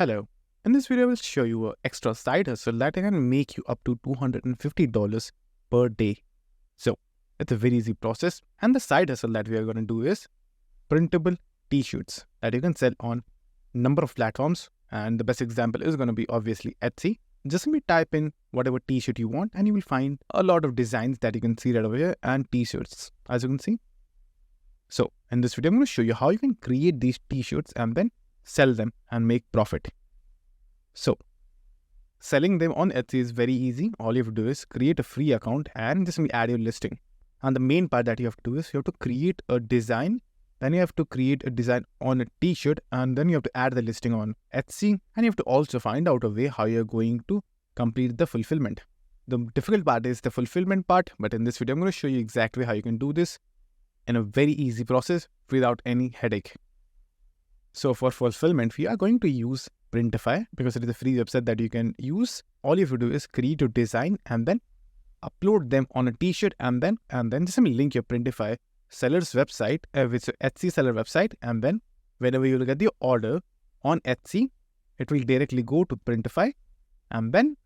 Hello. In this video, I will show you an extra side hustle that can make you up to $250 per day. So it's a very easy process. And the side hustle that we are going to do is printable t-shirts that you can sell on number of platforms. And the best example is going to be obviously Etsy. Just simply type in whatever t-shirt you want and you will find a lot of designs that you can see right over here and t-shirts, as you can see. So in this video, I'm going to show you how you can create these t-shirts and then sell them and make profit. So selling them on Etsy is very easy. All you have to do is create a free account and just add your listing. And the main part that you have to do is you have to create a design. Then you have to create a design on a t-shirt and then you have to add the listing on Etsy. And you have to also find out a way how you're going to complete the fulfillment. The difficult part is the fulfillment part, but in this video, I'm going to show you exactly how you can do this in a very easy process without any headache. So for fulfillment, we are going to use Printify because it is a free website that you can use. All you have to do is create your design and then upload them on a t-shirt and then just link your Printify seller's website, which is Etsy seller website, and then whenever you will get the order on Etsy, it will directly go to Printify and then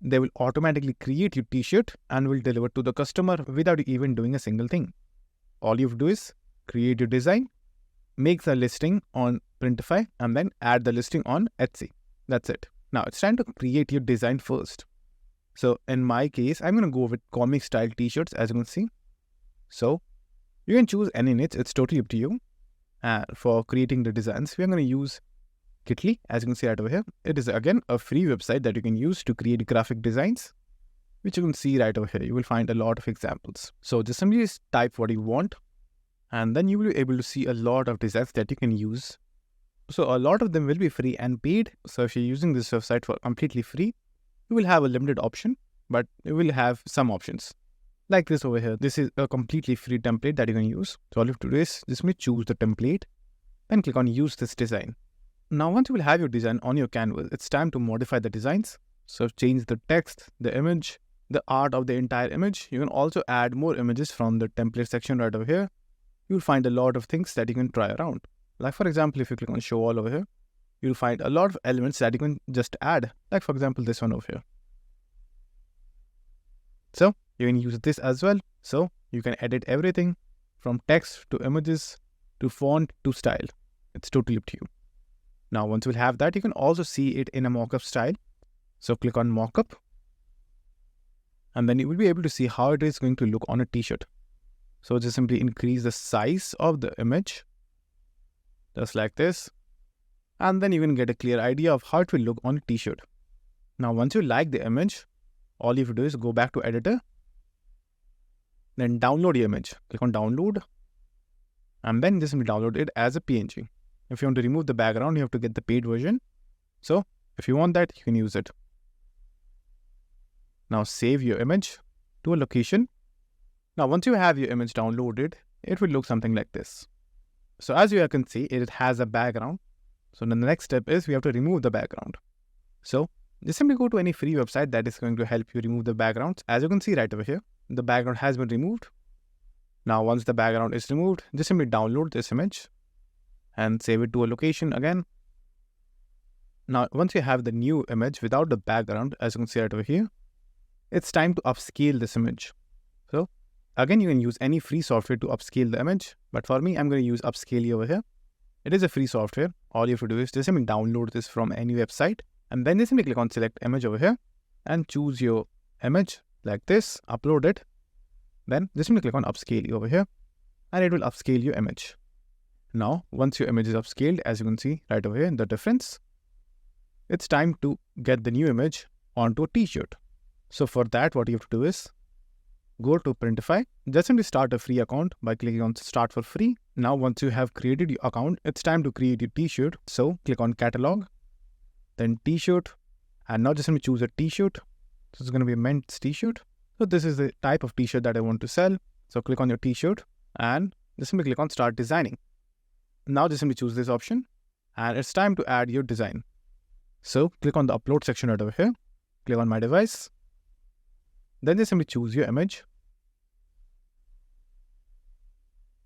they will automatically create your t-shirt and will deliver to the customer without you even doing a single thing. All you have to do is create your design, make the listing on Printify, and then add the listing on Etsy. That's it. Now it's time to create your design first. So in my case, I'm going to go with comic style t-shirts, as you can see. So you can choose any niche. It's totally up to you. For creating the designs, we are going to use Kitly, as you can see right over here. It is again a free website that you can use to create graphic designs, which you can see right over here. You will find a lot of examples. So just simply type what you want, and then you will be able to see a lot of designs that you can use. So a lot of them will be free and paid. So if you're using this website for completely free, you will have a limited option, but you will have some options. Like this over here. This is a completely free template that you can use. So all you have to do is just choose the template, then click on use this design. Now once you will have your design on your canvas, it's time to modify the designs. So change the text, the image, the art of the entire image. You can also add more images from the template section right over here. You'll find a lot of things that you can try around. Like for example, if you click on show all over here, you'll find a lot of elements that you can just add. Like for example, this one over here. So you can use this as well. So you can edit everything from text to images to font to style. It's totally up to you. Now once you'll have that, you can also see it in a mockup style. So click on mockup. And then you will be able to see how it is going to look on a t-shirt. So just simply increase the size of the image, just like this. And then you can get a clear idea of how it will look on a t-shirt. Now, once you like the image, all you have to do is go back to editor, then download the image. Click on download, and then just download it as a PNG. If you want to remove the background, you have to get the paid version. So if you want that, you can use it. Now save your image to a location. Now, once you have your image downloaded, it will look something like this. So as you can see, it has a background. So then the next step is we have to remove the background. So just simply go to any free website that is going to help you remove the backgrounds. As you can see right over here, the background has been removed. Now, once the background is removed, just simply download this image and save it to a location again. Now, once you have the new image without the background, as you can see right over here, it's time to upscale this image. So again, you can use any free software to upscale the image, but for me, I'm going to use Upscale over here. It is a free software. All you have to do is just simply download this from any website, and then just simply click on select image over here and choose your image like this, upload it. Then just simply click on Upscale over here, and it will upscale your image. Now, once your image is upscaled, as you can see right over here, the difference, it's time to get the new image onto a t-shirt. So for that, what you have to do is go to Printify, just simply start a free account by clicking on start for free. Now, once you have created your account, it's time to create your t-shirt. So click on catalog, then t-shirt, and now just simply choose a t-shirt. So it's going to be a men's t-shirt. So this is the type of t-shirt that I want to sell. So click on your t-shirt and just simply click on start designing. Now just simply choose this option and it's time to add your design. So click on the upload section right over here, click on my device, then just simply choose your image.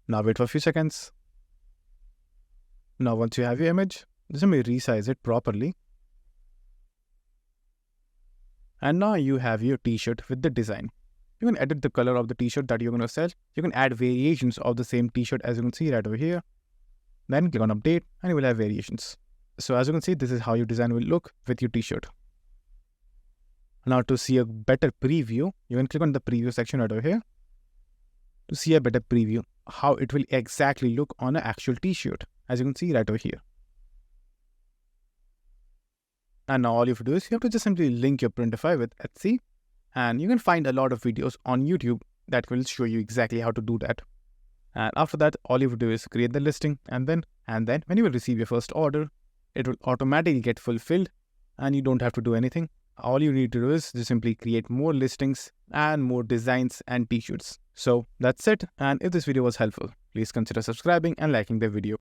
Now wait for a few seconds. Now once you have your image, just simply resize it properly And now you have your t-shirt with the design. You can edit the color of the t-shirt that you're going to sell. You can add variations of the same t-shirt, as you can see right over here. Then click on update and you will have variations. So as you can see, this is how your design will look with your t-shirt. Now to see a better preview, you can click on the preview section right over here to see a better preview, how it will exactly look on an actual t-shirt, as you can see right over here. And now all you have to do is you have to just simply link your Printify with Etsy, and you can find a lot of videos on YouTube that will show you exactly how to do that. And after that, all you have to do is create the listing, and then when you will receive your first order, it will automatically get fulfilled and you don't have to do anything. All you need to do is just simply create more listings and more designs and t-shirts. So that's it. And if this video was helpful, please consider subscribing and liking the video.